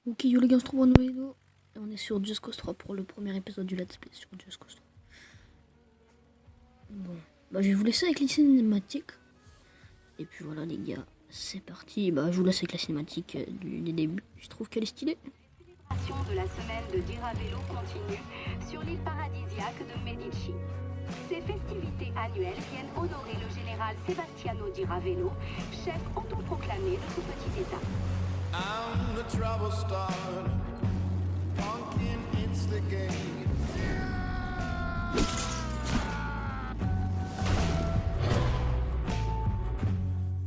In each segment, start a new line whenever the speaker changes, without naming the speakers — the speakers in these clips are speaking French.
Ok, yo les gars, on se retrouve en nouvelle vidéo. Et on est sur Just Cause 3 pour le premier épisode du Let's Play sur Just Cause 3. Bon, bah je vais vous laisser avec les cinématiques. Et puis voilà les gars, c'est parti. Bah je vous laisse avec la cinématique du début. Je trouve qu'elle est stylée.
La célébration de la semaine de Diravello continue sur l'île paradisiaque de Medici. Ces festivités annuelles viennent honorer le général Sebastiano Diravello, chef autoproclamé de ce petit état.
I'm the trouble starter, pumpkin instigate.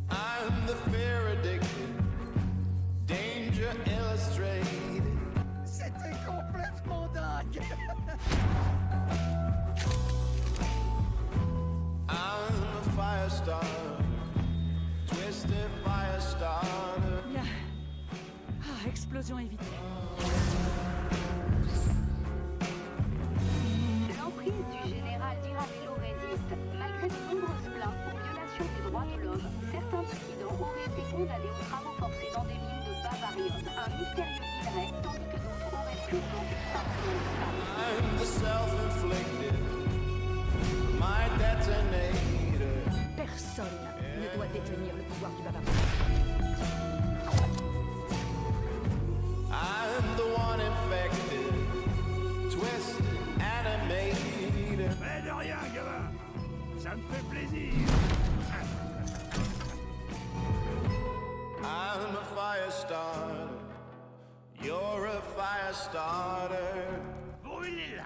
I'm the fear addicted, danger illustrated.
C'était complètement dingue.
I'm a fire starter, twisted fire starter.
Bien. Ah, explosion évitée.
L'emprise du général Diravello résiste. Malgré de nombreuses plaintes pour violation des droits de l'homme, certains dissidents auraient été condamnés aux travaux forcés dans des mines de bavarium, un mystérieux minerai, tandis que d'autres auraient plutôt simplement disparu.
I'm the self-inflicted, my detonator.
Personne ne doit détenir le pouvoir du bavard.
I'm the one infected, twisted, animated.
Mais de rien, gamin. Ça me fait plaisir.
I'm a fire starter, you're a fire starter.
Brûlez-la.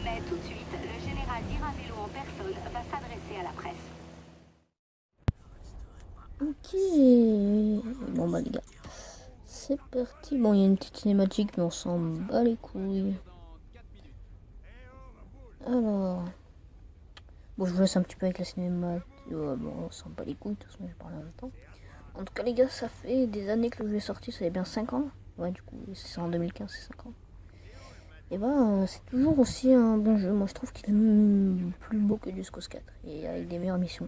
Mais tout de suite, le général Diravello en personne va s'adresser à la presse.
Ok. Bon bah les gars, c'est parti. Bon, il y a une petite cinématique, mais on s'en bat les couilles. Alors. Bon, je vous laisse un petit peu avec la cinématique. Ouais, bon, on s'en bat les couilles, de toute façon, j'ai parlé en même temps. En tout cas, les gars, ça fait des années que le jeu est sorti, ça fait bien 5 ans. Ouais, du coup, c'est en 2015, c'est 5 ans. Et bah, c'est toujours aussi un bon jeu. Moi, je trouve qu'il est plus beau que Just Cause 4 et avec des meilleures missions.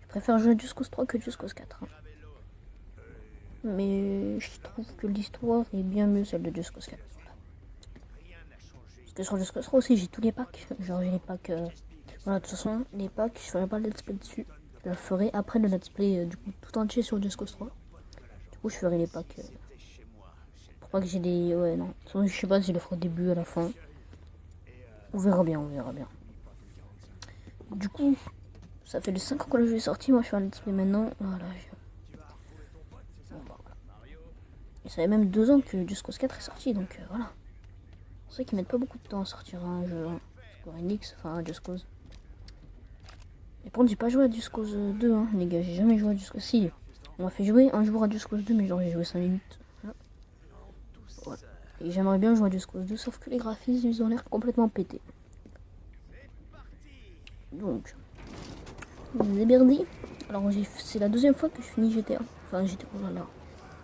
Je préfère jouer à Just Cause 3 que Just Cause 4. Hein. Mais je trouve que l'histoire est bien mieux celle de Just Cause 4. Voilà. Parce que sur Just Cause 3 aussi, j'ai tous les packs. Genre, j'ai les packs. Voilà, de toute façon, les packs, je ferai pas le let's play dessus. Je le ferai après le let's play du coup tout entier sur Just Cause 3. Du coup, je ferai les packs. Pour pas que j'ai des. Ouais, non. Je sais pas si je le ferai au début, à la fin. On verra bien, on verra bien. Du coup, ça fait les 5 ans que le jeu est sorti. Moi, je fais un let's play maintenant. Voilà. Bon, bah, voilà. Et ça fait même 2 ans que Just Cause 4 est sorti, donc voilà. C'est vrai qu'ils mettent pas beaucoup de temps à sortir un jeu. Hein. Square Enix, enfin Just Cause. Et par contre, j'ai pas joué à Just Cause 2, hein, les gars. J'ai jamais joué à Just Cause. Si, on m'a fait jouer un jour à Just Cause 2, mais genre j'ai joué 5 minutes. Ouais. Et j'aimerais bien jouer à Just Cause 2, sauf que les graphismes, ils ont l'air complètement pétés. Donc, Zeberdi. Alors, c'est la 2e fois que je finis GTA. Enfin, GTA, oh là là.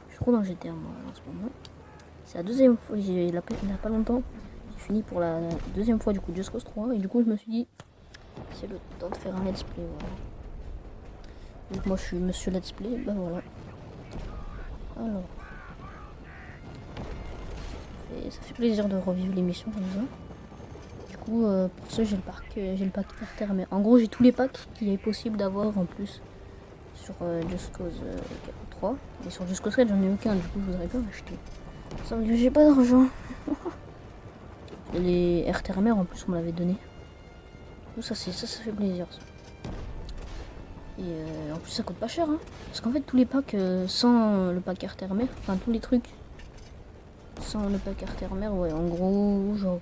Je suis trop dans GTA, moi, en ce moment. C'est la 2e fois, il y a pas longtemps. J'ai fini pour la 2e fois, du coup, Just Cause 3. Et du coup, je me suis dit, c'est le temps de faire un let's play, voilà. Donc, moi, je suis monsieur let's play, bah voilà. Alors. Et ça fait plaisir de revivre l'émission comme ça. Du coup, pour ça, j'ai le pack RTR. En gros, j'ai tous les packs qu'il est possible d'avoir en plus sur Just Cause 3. Et sur Just Cause 4, j'en ai aucun. Du coup, je voudrais pas m'acheter. Ça veut dire que j'ai pas d'argent. Et les RTR en plus, on me l'avait donné. Donc, ça fait plaisir. Ça. Et en plus, ça coûte pas cher. Hein. Parce qu'en fait, tous les packs sans le pack RTR, enfin, tous les trucs. Sans le pack RTR, ouais, en gros, genre,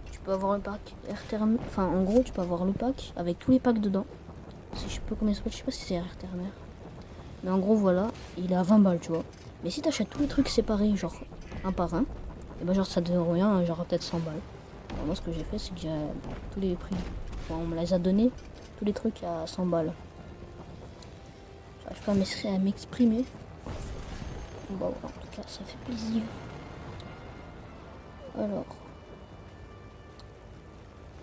tu peux avoir le pack RTR, enfin, en gros, tu peux avoir le pack avec tous les packs dedans. Si je sais pas combien ça coûte, je sais pas si c'est RTR. Mais en gros, voilà, il est à 20 balles, tu vois. Mais si t'achètes tous les trucs séparés, genre un par un. Et bah genre ça devait rien, genre peut-être 100 balles. Alors, moi ce que j'ai fait c'est que j'ai tous les prix, enfin, on me les a donnés, tous les trucs à 100 balles. J'arrive pas à m'exprimer. Bon voilà, en tout cas ça fait plaisir. Alors,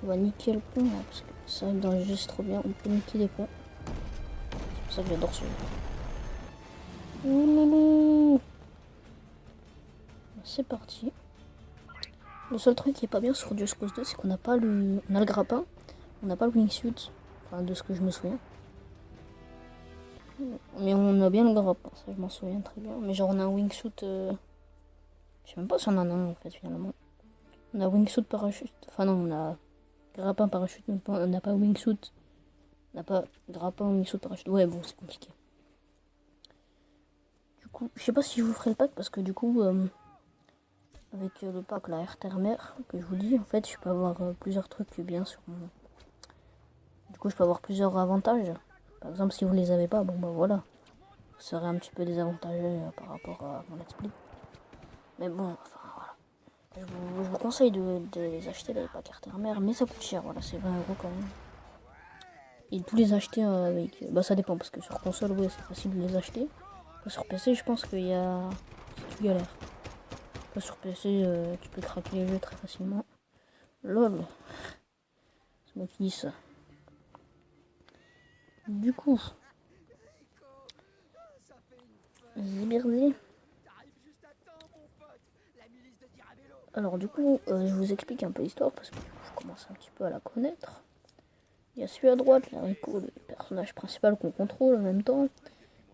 on va niquer le pont là, parce que c'est vrai que dans le jeu c'est trop bien, on peut niquer les ponts. C'est pour ça que j'adore ce jeu. Ouloulou. C'est parti. Le seul truc qui est pas bien sur Just Cause 2, c'est qu'on n'a pas le... On a le grappin, on n'a pas le wingsuit, enfin de ce que je me souviens. Mais on a bien le grappin, ça je m'en souviens très bien. Mais genre on a un wingsuit... Je sais même pas si on en a un en fait finalement. On a wingsuit parachute, enfin non on a grappin parachute, mais on n'a pas wingsuit. On n'a pas grappin wingsuit parachute, ouais bon c'est compliqué. Du coup, je sais pas si je vous ferai le pack parce que du coup... avec le pack la Air-Terre-Mer que je vous dis, en fait je peux avoir plusieurs trucs bien sur mon... Du coup je peux avoir plusieurs avantages. Par exemple si vous les avez pas, bon bah voilà. Vous serez un petit peu désavantagé par rapport à mon let's play. Mais bon, enfin voilà. Je vous conseille de les acheter les packs Air-Terre-Mer, mais ça coûte cher, voilà, c'est 20 € quand même. Et tous les acheter avec... Bah ça dépend parce que sur console ouais c'est facile de les acheter. Sur PC je pense qu'il y a... C'est une galère. Sur PC, tu peux craquer les jeux très facilement. LOL. C'est moi qui dis ça. Du coup. Zibirzi. Alors du coup, je vous explique un peu l'histoire parce que je commence un petit peu à la connaître. Il y a celui à droite, là, Rico, le personnage principal qu'on contrôle en même temps.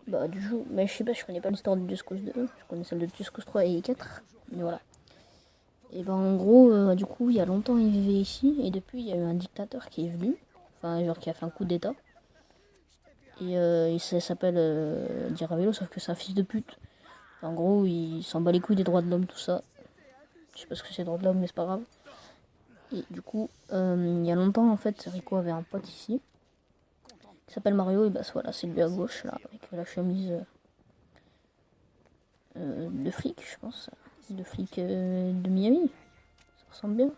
Bah du jeu, mais je sais pas, je connais pas l'histoire de Just Cause 2. Je connais celle de Just Cause 3 et 4. Mais voilà. Et ben en gros, du coup, il y a longtemps il vivait ici, et depuis il y a eu un dictateur qui est venu, enfin genre qui a fait un coup d'état. Et il s'appelle Diravello, sauf que c'est un fils de pute. En gros, il s'en bat les couilles des droits de l'homme, tout ça. Je sais pas ce que c'est les droits de l'homme, mais c'est pas grave. Et du coup, il y a longtemps en fait, Rico avait un pote ici, qui s'appelle Mario, et bah voilà, c'est lui à gauche, là, avec la chemise de flic, je pense. De flic de Miami. Ça ressemble bien.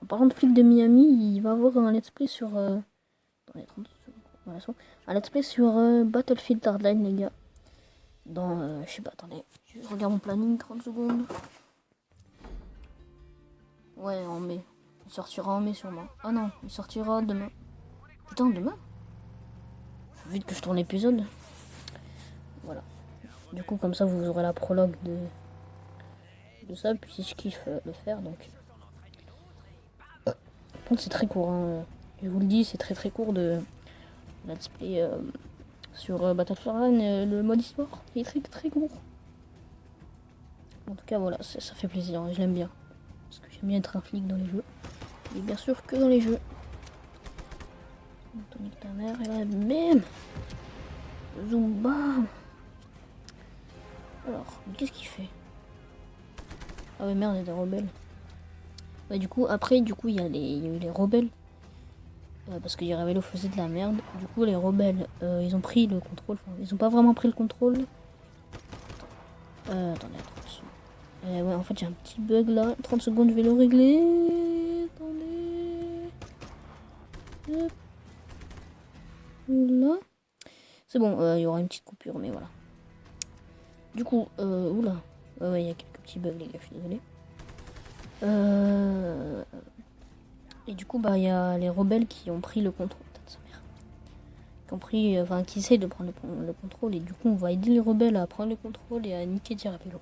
En parlant de flic de Miami, il va avoir un let's play sur... Attendez, 30 secondes. Voilà, un let's play sur Battlefield Hardline, les gars. Dans... je sais pas, attendez. Je regarde mon planning, 30 secondes. Ouais, en mai. Il sortira en mai sûrement. Ah non, il sortira demain. Putain, demain? Faut vite que je tourne l'épisode. Voilà. Du coup, comme ça, vous aurez la prologue de ça. Puis si je kiffe le faire, donc... Par contre, c'est très court. Hein. Je vous le dis, c'est très court de let's play sur Battlefield Hardline. Le mode histoire, il est très court. En tout cas, voilà, ça fait plaisir. Je l'aime bien. Parce que j'aime bien être un flic dans les jeux. Et bien sûr que dans les jeux. Tonique ta mère, et là, bam! Zumba! Alors, qu'est-ce qu'il fait? Ah ouais, merde, il y a des rebelles. Bah, du coup, après, il y a eu les rebelles. Parce que Diravello faisait de la merde. Du coup, les rebelles, ils ont pris le contrôle. Enfin, ils ont pas vraiment pris le contrôle. Attendez, 30 secondes. Ouais, en fait, j'ai un petit bug là. 30 secondes, je vais le régler. Attendez. Hop. Là. C'est bon, il y aura une petite coupure, mais voilà. Du coup, oula. Ouais, il y a quelques petits bugs, les gars, je suis désolé. Et du coup, bah, il y a les rebelles qui ont pris le contrôle. Putain, sa mère. Qui ont pris, enfin, qui essayent de prendre le contrôle. Et du coup, on va aider les rebelles à prendre le contrôle et à niquer Diravello.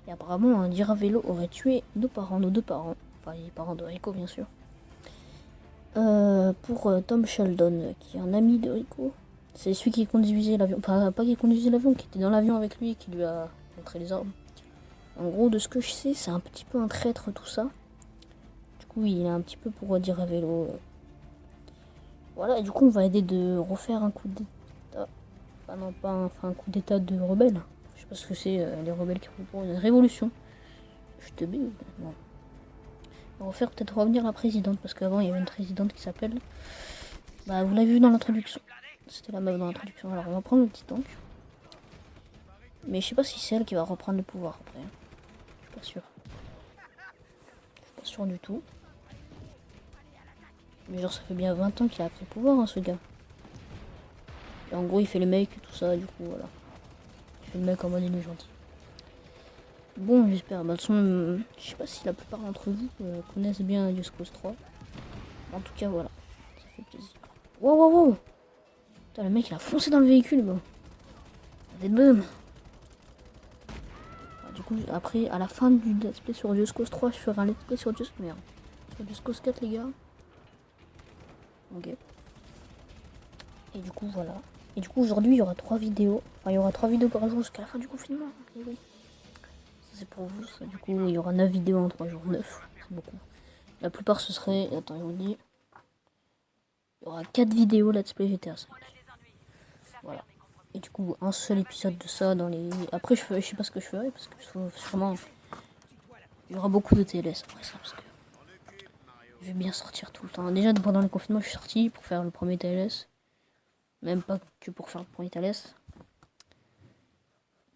Et apparemment, un Diravello aurait tué nos deux parents. Enfin, les parents de Rico, bien sûr. Pour Tom Sheldon, qui est un ami de Rico. C'est celui qui conduisait l'avion. Pas qui conduisait l'avion, qui était dans l'avion avec lui et qui lui a montré les armes. En gros, de ce que je sais, c'est un petit peu un traître, tout ça. Du coup, il est un petit peu pour Diravello. Voilà, et du coup, on va aider de refaire un coup d'état. Enfin, non, pas un coup d'état de rebelle. Je sais pas ce que c'est, les rebelles qui proposent une révolution. Je te bide. Bon. On va faire peut-être revenir la présidente, parce qu'avant, il y avait une présidente qui s'appelle... Bah, vous l'avez vu dans l'introduction. C'était la meuf dans l'introduction. Alors, on va prendre le petit tank. Mais je sais pas si c'est elle qui va reprendre le pouvoir après. suis pas sûr. Je suis pas sûr du tout. Mais genre ça fait bien 20 ans qu'il a pris le pouvoir hein, ce gars. Et en gros il fait le mec et tout ça, du coup voilà. Il fait le mec en mode il est gentil. Bon j'espère, bah de toute façon, je sais pas si la plupart d'entre vous connaissent bien Just Cause 3. En tout cas voilà, ça fait plaisir. Wow wow wow. Putain le mec il a foncé dans le véhicule bah. Des boum. Du coup après à la fin du let's play sur Just Cause 3 je ferai un let's play sur Just Cause 4 les gars. Ok. Et du coup voilà. Et du coup aujourd'hui il y aura 3 vidéos. Enfin il y aura 3 vidéos par jour jusqu'à la fin du confinement. Et oui. Ça c'est pour vous ça. Du coup il y aura 9 vidéos en 3 jours. 9. C'est beaucoup. La plupart ce serait. Attends je vous dis. Il y aura 4 vidéos let's play GTA 5. Voilà. Et du coup un seul épisode de ça dans les. Après je sais pas ce que je ferai parce que sûrement. Il y aura beaucoup de TLS après ça parce que. Je vais bien sortir tout le temps. Déjà pendant le confinement je suis sorti pour faire le premier TLS. Même pas que pour faire le premier TLS.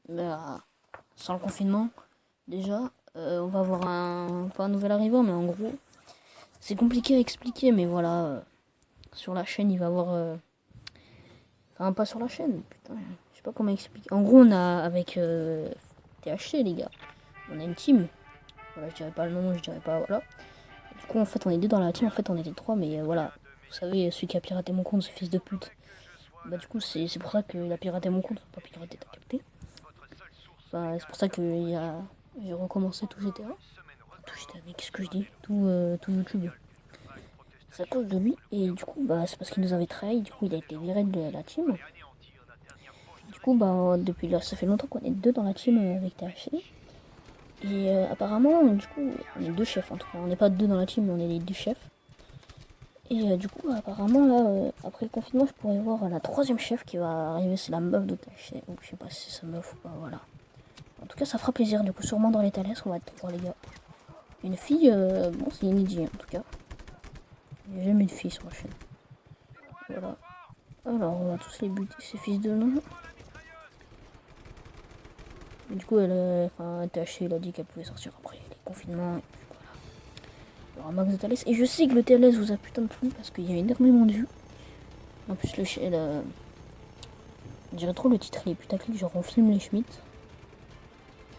Mais sans le confinement, déjà, on va avoir pas un nouvel arrivant, mais en gros, c'est compliqué à expliquer, mais voilà, sur la chaîne, il va y avoir... Enfin, pas sur la chaîne, putain, je sais pas comment expliquer. En gros, on a, avec THC, les gars, on a une team. Voilà, je dirais pas le nom, je dirais pas, voilà. Du coup, en fait, on est deux dans la team, en fait, on était trois, mais voilà. Vous savez, celui qui a piraté mon compte, ce fils de pute. Bah du coup c'est pour ça qu'il a piraté mon compte, pas piraté, t'as capté. Enfin, c'est pour ça que j'ai recommencé tout GTA. Tout GTA, mais qu'est-ce que je dis, tout YouTube. C'est à cause de lui, et du coup bah c'est parce qu'il nous avait trahi, du coup il a été viré de la team. Du coup bah depuis là, ça fait longtemps qu'on est deux dans la team avec THC. Et apparemment du coup on est deux chefs en tout cas, on n'est pas deux dans la team mais on est les deux chefs. Et du coup, apparemment, là, après le confinement, je pourrais voir la troisième chef qui va arriver, c'est la meuf de THC. Donc, je sais pas si c'est sa meuf ou pas, voilà. En tout cas, ça fera plaisir, du coup, sûrement dans les TLS, on va être trois, les gars. Une fille, bon, c'est inédit, en tout cas. Il n'y a jamais de fille sur la chaîne. Voilà. Alors, on va tous les buter, ces fils de nom. Du coup, THC, il a dit qu'elle pouvait sortir après les confinements. Un max de TLS. Et je sais que le TLS vous a putain de plu parce qu'il y a énormément de vues. En plus, je dirais trop le titre, il est putaclic. Genre, on filme les Schmitt.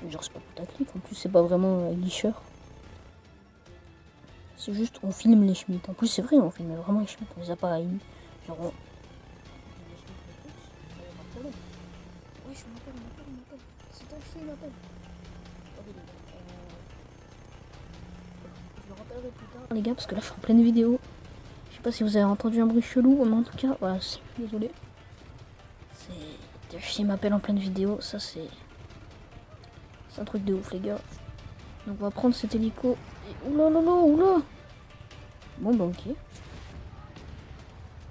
Genre, c'est pas putaclic. En plus, c'est pas vraiment guicheur. C'est juste, on filme les Schmitt. En plus, c'est vrai, on filme vraiment les Schmitt. On les a pas haïs. Genre, oui, je m'appelle. C'est un il m'appelle. Je le rappellerai plus tard, les gars, parce que là, je suis en pleine vidéo. Je sais pas si vous avez entendu un bruit chelou, mais en tout cas, voilà, je suis désolé. Il m'appelle en pleine vidéo, ça c'est un truc de ouf, les gars. Donc on va prendre cet hélico. Et oula. Bon bah ok.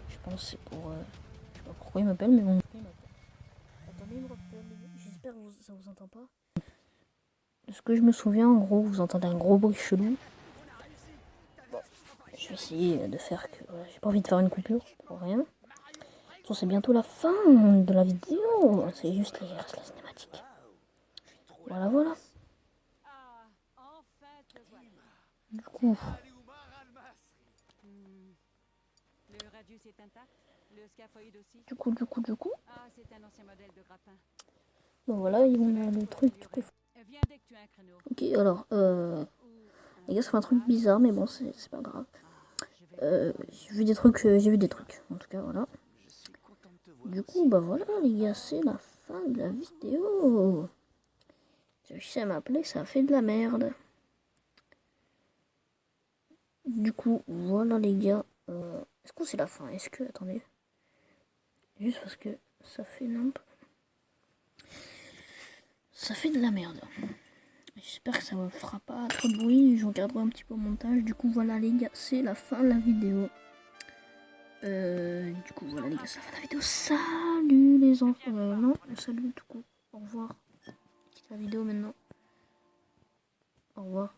Je pense que c'est pour... je sais pas pourquoi il m'appelle, mais bon. Attendez, il me rappelle. J'espère que ça vous entend pas. De ce que je me souviens, en gros, vous entendez un gros bruit chelou. Bon, je vais essayer de faire que... Voilà, j'ai pas envie de faire une coupure pour rien. C'est bientôt la fin de la vidéo. C'est juste la cinématique. Voilà. Du coup... Du coup. Bon voilà, on a le truc. Du coup. Ok, alors, les gars, ça fait un truc bizarre, mais bon, c'est pas grave. J'ai vu des trucs, en tout cas, voilà. Du coup, bah voilà, les gars, c'est la fin de la vidéo. Je sais m'appeler, ça fait de la merde. Du coup, voilà, les gars. Est-ce que c'est la fin? Attendez. Juste parce que ça fait ça fait de la merde. J'espère que ça ne fera pas trop de bruit. Je regarderai un petit peu au montage. Du coup, voilà, les gars, c'est la fin de la vidéo. Du coup, voilà, les gars, c'est la fin de la vidéo. Salut, les enfants. Non, salut, du coup. Au revoir. Quitte la vidéo maintenant. Au revoir.